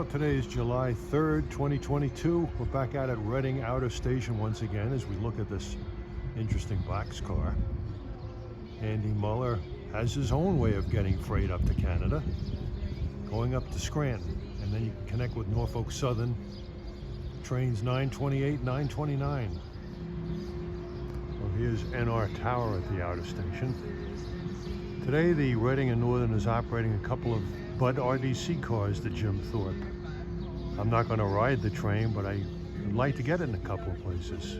Today is July 3rd, 2022. We're back out at Reading Outer Station once again as we look at this interesting box car. Andy Muller has his own way of getting freight up to Canada, going up to Scranton, and then you can connect with Norfolk Southern, trains 928, 929. Well, here's NR Tower at the Outer Station. Today the Reading and Northern is operating a couple of Budd RDC cars to Jim Thorpe. I'm not going to ride the train, but I would like to get it in a couple of places.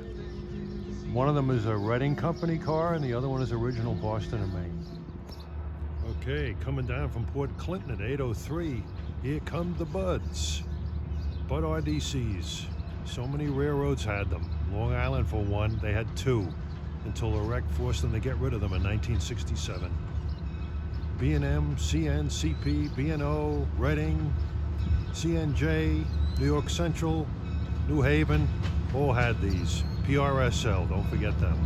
One of them is a Reading Company car, and the other one is original Boston and Maine. Okay, coming down from Port Clinton at 8:03. Here come the Budds. Budd RDCs. So many railroads had them. Long Island for one, they had two, until the wreck forced them to get rid of them in 1967. B&M, CN, CP, B&O, Reading, CNJ, New York Central, New Haven, all had these. PRSL, don't forget them.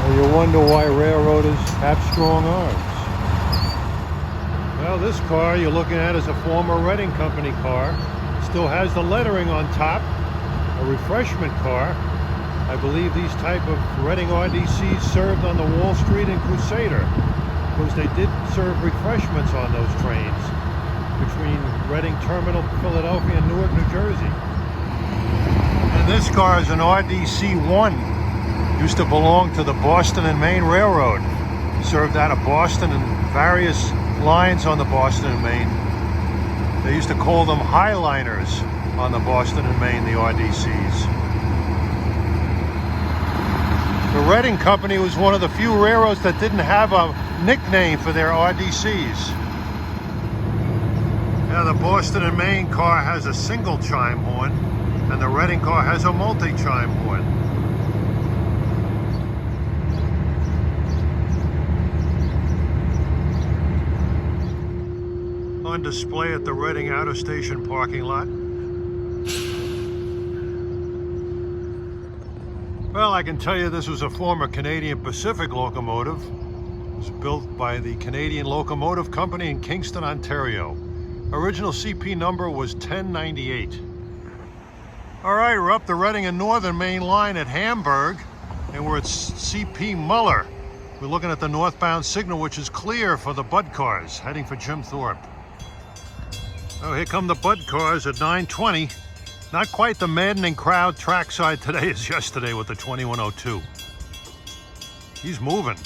You wonder why railroaders have strong arms. Well, this car you're looking at is a former Reading Company car. Still has the lettering on top, a refreshment car. I believe these type of Reading RDCs served on the Wall Street and Crusader, because they did serve refreshments on those trains between Reading Terminal, Philadelphia, and Newark, New Jersey. And this car is an RDC-1. Used to belong to the Boston and Maine Railroad. Served out of Boston and various lines on the Boston and Maine. They used to call them highliners on the Boston and Maine, the RDCs. The Reading Company was one of the few railroads that didn't have a nickname for their RDCs. Now the Boston and Maine car has a single chime horn, and the Reading car has a multi-chime horn. On display at the Reading Outer Station parking lot. Well, I can tell you this was a former Canadian Pacific locomotive. It was built by the Canadian Locomotive Company in Kingston, Ontario. Original CP number was 1098. All right, we're up the Reading and Northern Main line at Hamburg, and we're at CP Muller. We're looking at the northbound signal, which is clear for the Budd cars, heading for Jim Thorpe. Oh, here come the Budd cars at 9:20. Not quite the maddening crowd trackside today as yesterday with the 2102. He's moving.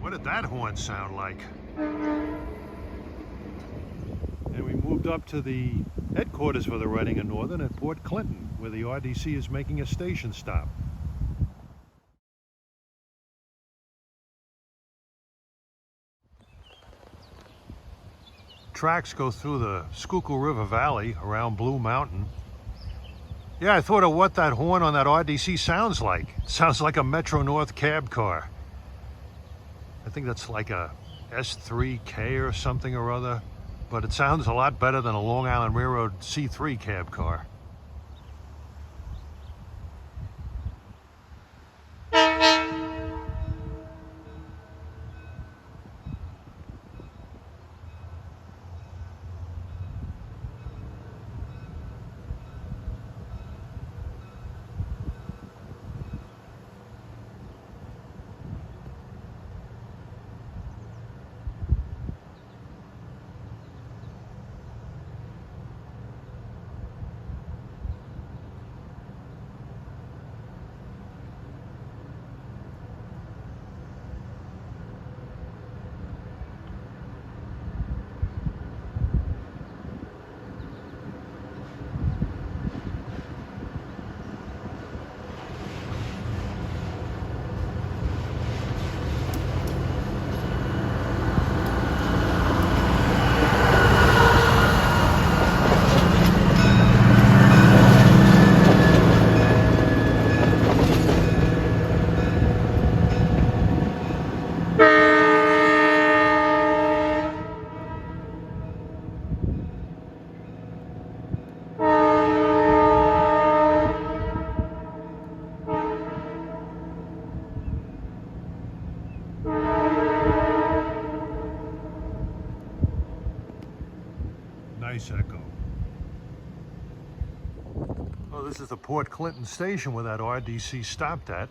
What did that horn sound like? And we moved up to the headquarters for the Reading and Northern at Port Clinton, where the RDC is making a station stop. Tracks go through the Schuylkill River Valley around Blue Mountain. Yeah, I thought of what that horn on that RDC sounds like. It sounds like a Metro North cab car. I think that's like a S3K or something or other, but it sounds a lot better than a Long Island Railroad C3 cab car. Nice echo. Oh, this is the Port Clinton station where that RDC stopped at.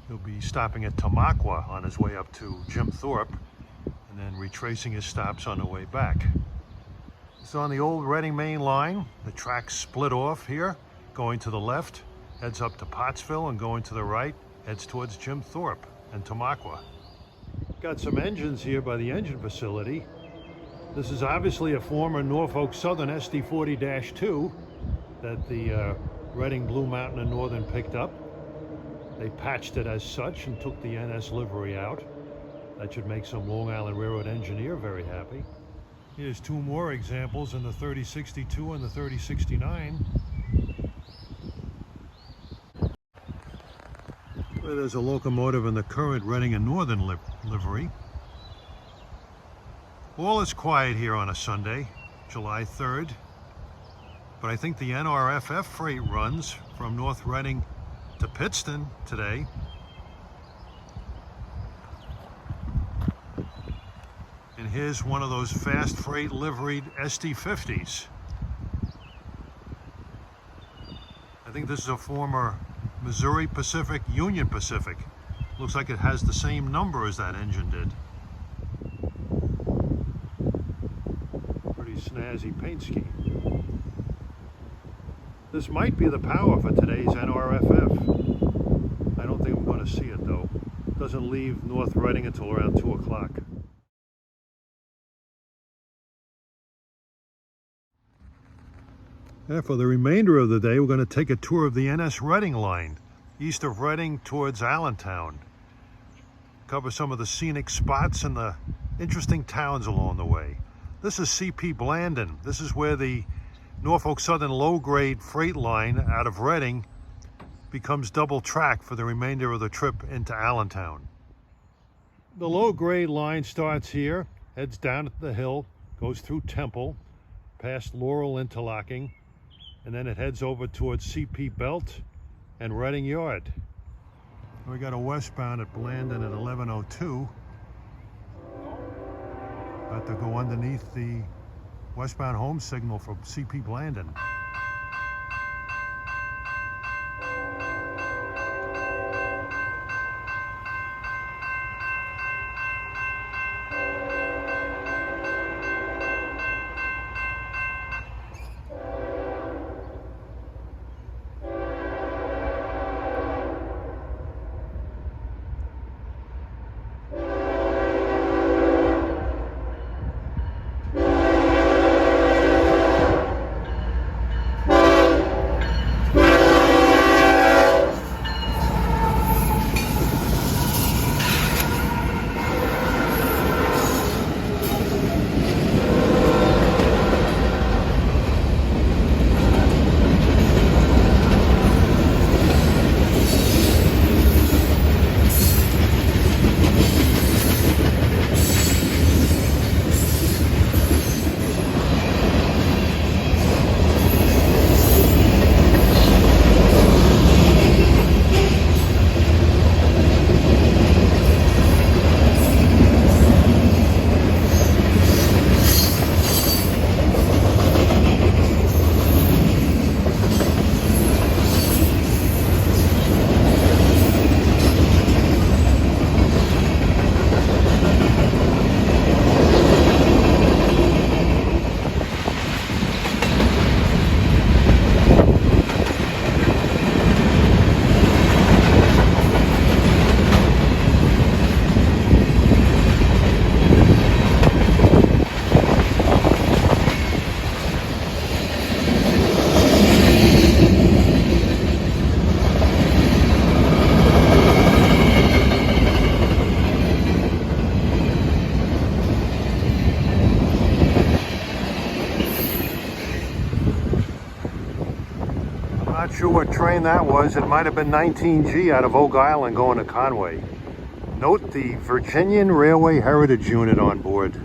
He'll be stopping at Tamaqua on his way up to Jim Thorpe, and then retracing his stops on the way back. It's on the old Reading main line. The track's split off here, going to the left, heads up to Pottsville, and going to the right, heads towards Jim Thorpe and Tamaqua. Got some engines here by the engine facility. This is obviously a former Norfolk Southern SD40-2 that the Reading Blue Mountain and Northern picked up. They patched it as such and took the NS livery out. That should make some Long Island Railroad engineer very happy. Here's two more examples in the 3062 and the 3069. Where there's a locomotive in the current Reading and Northern livery. All is quiet here on a Sunday, July 3rd, but I think the NRFF freight runs from North Reading to Pittston today. And here's one of those fast freight liveried SD50s. I think this is a former Missouri Pacific, Union Pacific. Looks like it has the same number as that engine did. Snazzy paint scheme. This might be the power for today's NRFF. I don't think I'm going to see it though. It doesn't leave North Reading until around 2 o'clock. And for the remainder of the day, we're going to take a tour of the NS Reading line, east of Reading towards Allentown. Cover some of the scenic spots and the interesting towns along the way. This is CP Blandon. This is where the Norfolk Southern low-grade freight line out of Reading becomes double track for the remainder of the trip into Allentown. The low-grade line starts here, heads down the hill, goes through Temple, past Laurel Interlocking, and then it heads over towards CP Belt and Reading Yard. We got a westbound at Blandon at 11:02. About to go underneath the westbound home signal for CP Blandon. what train that was. It might have been 19G out of Oak Island going to Conway. Note the Virginian Railway Heritage Unit on board.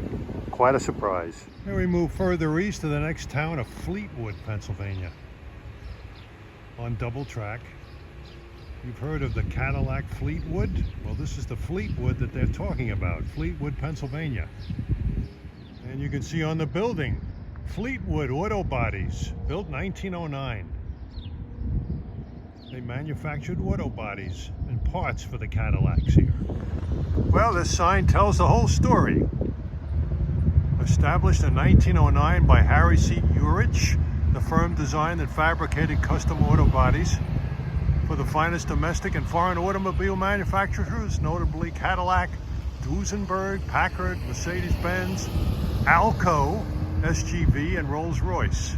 Quite a surprise. Here we move further east to the next town of Fleetwood, Pennsylvania. On double track. You've heard of the Cadillac Fleetwood? Well, this is the Fleetwood that they're talking about. Fleetwood, Pennsylvania. And you can see on the building, Fleetwood Auto Bodies, built 1909. They manufactured auto bodies and parts for the Cadillacs here. Well, this sign tells the whole story. Established in 1909 by Harry C. Urich, the firm designed and fabricated custom auto bodies for the finest domestic and foreign automobile manufacturers, notably Cadillac, Duesenberg, Packard, Mercedes-Benz, Alco, SGV, and Rolls-Royce.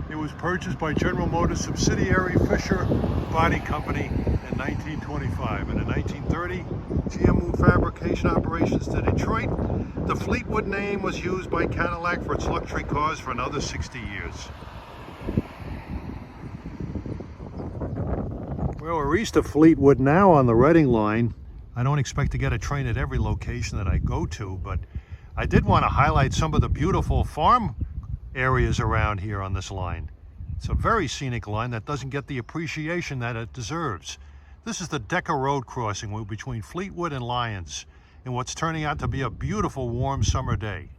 It was purchased by General Motors subsidiary Fisher Body Company in 1925. And in 1930, GM moved fabrication operations to Detroit. The Fleetwood name was used by Cadillac for its luxury cars for another 60 years. Well, we're east of Fleetwood now on the Reading line. I don't expect to get a train at every location that I go to, but I did want to highlight some of the beautiful farm areas around here on this line. It's a very scenic line that doesn't get the appreciation that it deserves. This is the Decker Road crossing between Fleetwood and Lyons in what's turning out to be a beautiful warm summer day.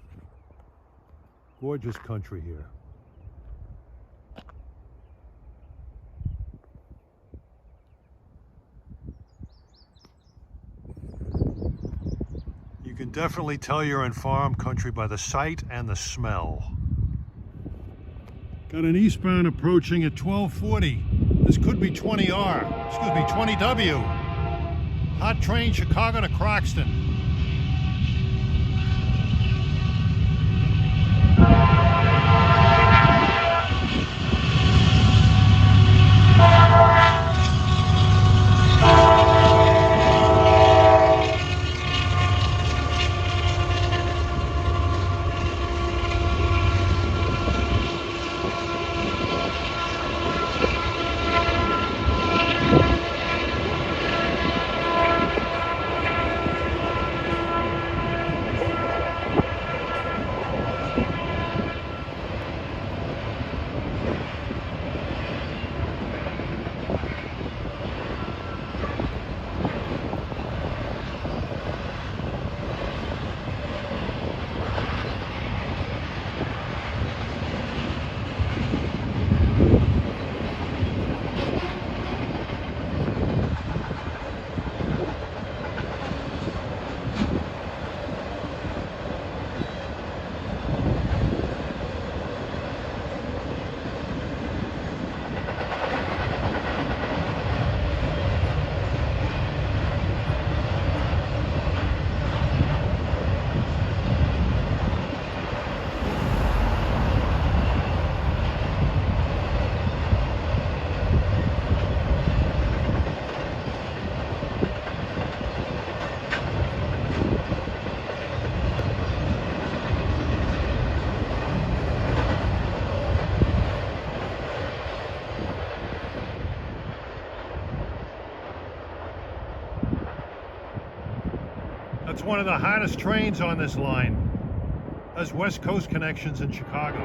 Gorgeous country here. You can definitely tell you're in farm country by the sight and the smell. Got an eastbound approaching at 1240. This could be 20R. Excuse me, 20W. Hot train Chicago to Croxton. That's one of the hottest trains on this line. Has West Coast connections in Chicago.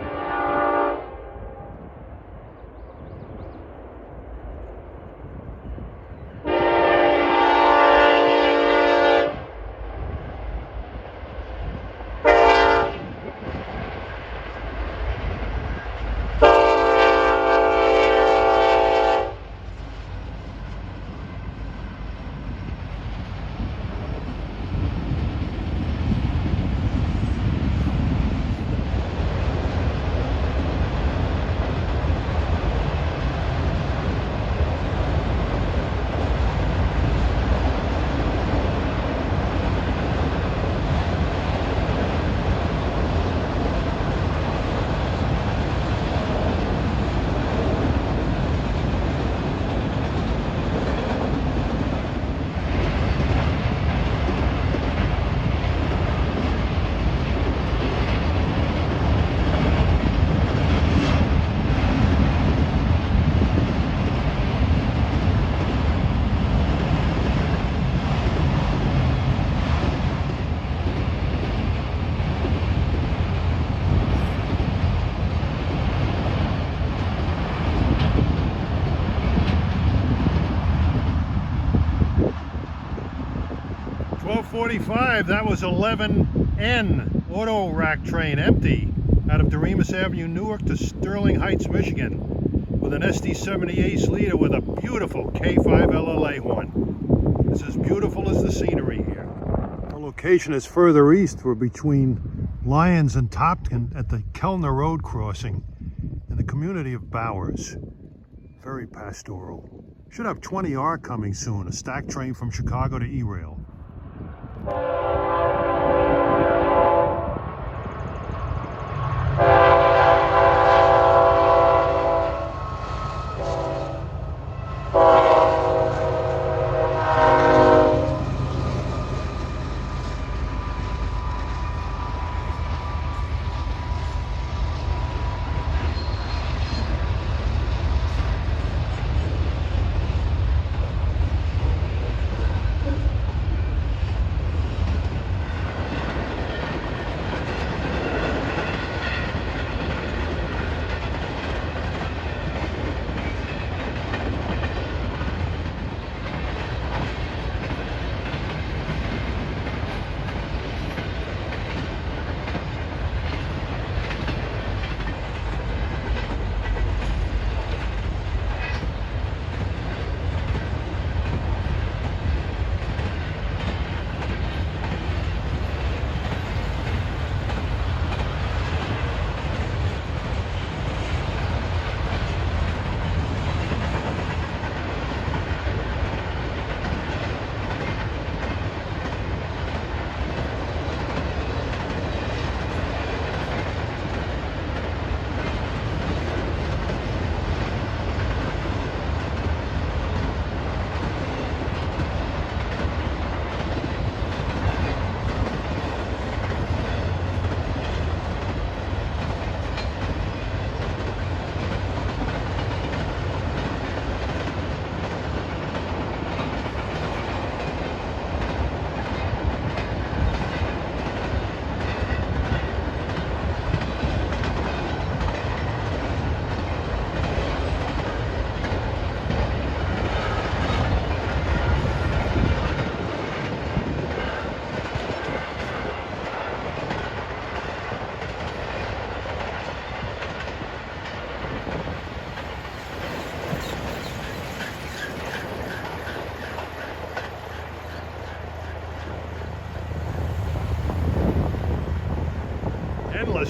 12:45, that was 11N auto rack train, empty, out of Doremus Avenue, Newark to Sterling Heights, Michigan, with an SD70 Ace leader with a beautiful K5 LLA horn. It's as beautiful as the scenery here. Our location is further east. We're between Lyons and Topton at the Kellner Road crossing in the community of Bowers. Very pastoral. Should have 20R coming soon, a stack train from Chicago to E-Rail.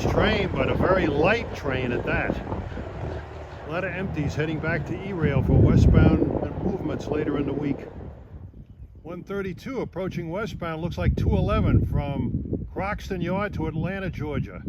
Train, but a very light train at that. A lot of empties heading back to E-Rail for westbound movements later in the week. 132 approaching westbound, looks like 211 from Croxton Yard to Atlanta, Georgia.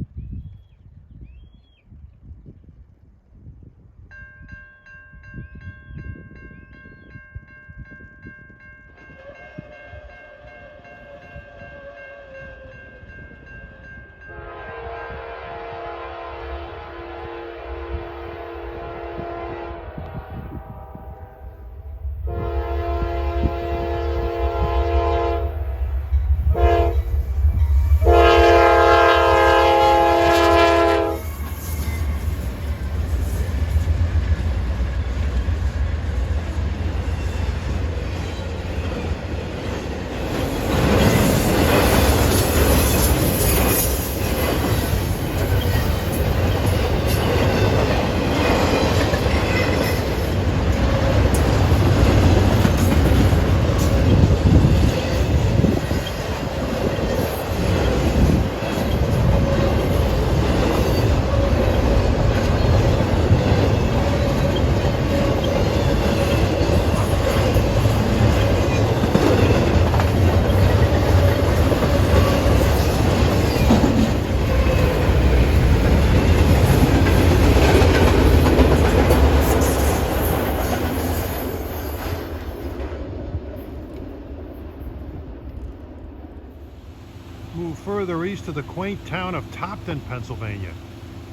Move further east to the quaint town of Topton, Pennsylvania.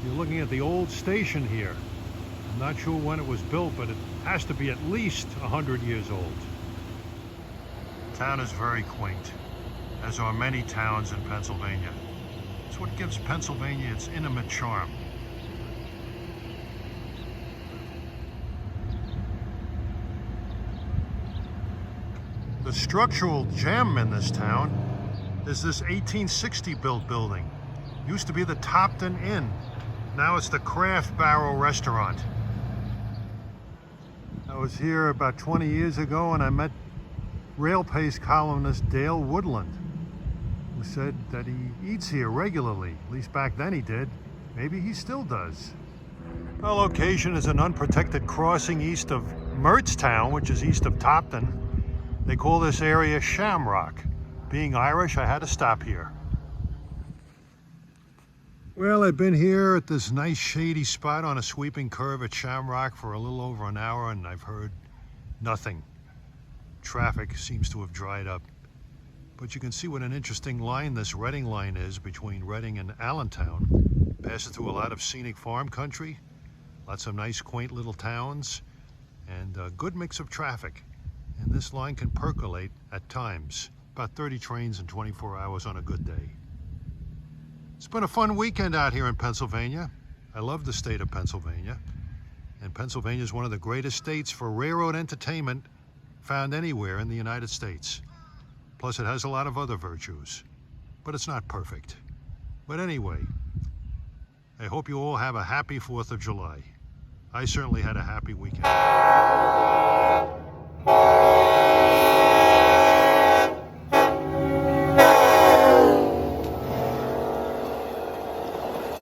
You're looking at the old station here. I'm not sure when it was built, but it has to be at least 100 years old. The town is very quaint, as are many towns in Pennsylvania. It's what gives Pennsylvania its intimate charm. The structural gem in this town is this 1860 built building. Used to be the Topton Inn. Now it's the Craft Barrel Restaurant. I was here about 20 years ago and I met Rail Pace columnist Dale Woodland, who said that he eats here regularly. At least back then he did. Maybe he still does. Our location is an unprotected crossing east of Mertztown, which is east of Topton. They call this area Shamrock. Being Irish, I had to stop here. Well, I've been here at this nice shady spot on a sweeping curve at Shamrock for a little over an hour and I've heard nothing. Traffic seems to have dried up. But you can see what an interesting line this Reading line is between Reading and Allentown. Passes through a lot of scenic farm country, lots of nice quaint little towns, and a good mix of traffic. And this line can percolate at times, about 30 trains in 24 hours on a good day. It's been a fun weekend out here in Pennsylvania. I love the state of Pennsylvania. And Pennsylvania is one of the greatest states for railroad entertainment found anywhere in the United States. Plus it has a lot of other virtues, but it's not perfect. But anyway, I hope you all have a happy 4th of July. I certainly had a happy weekend.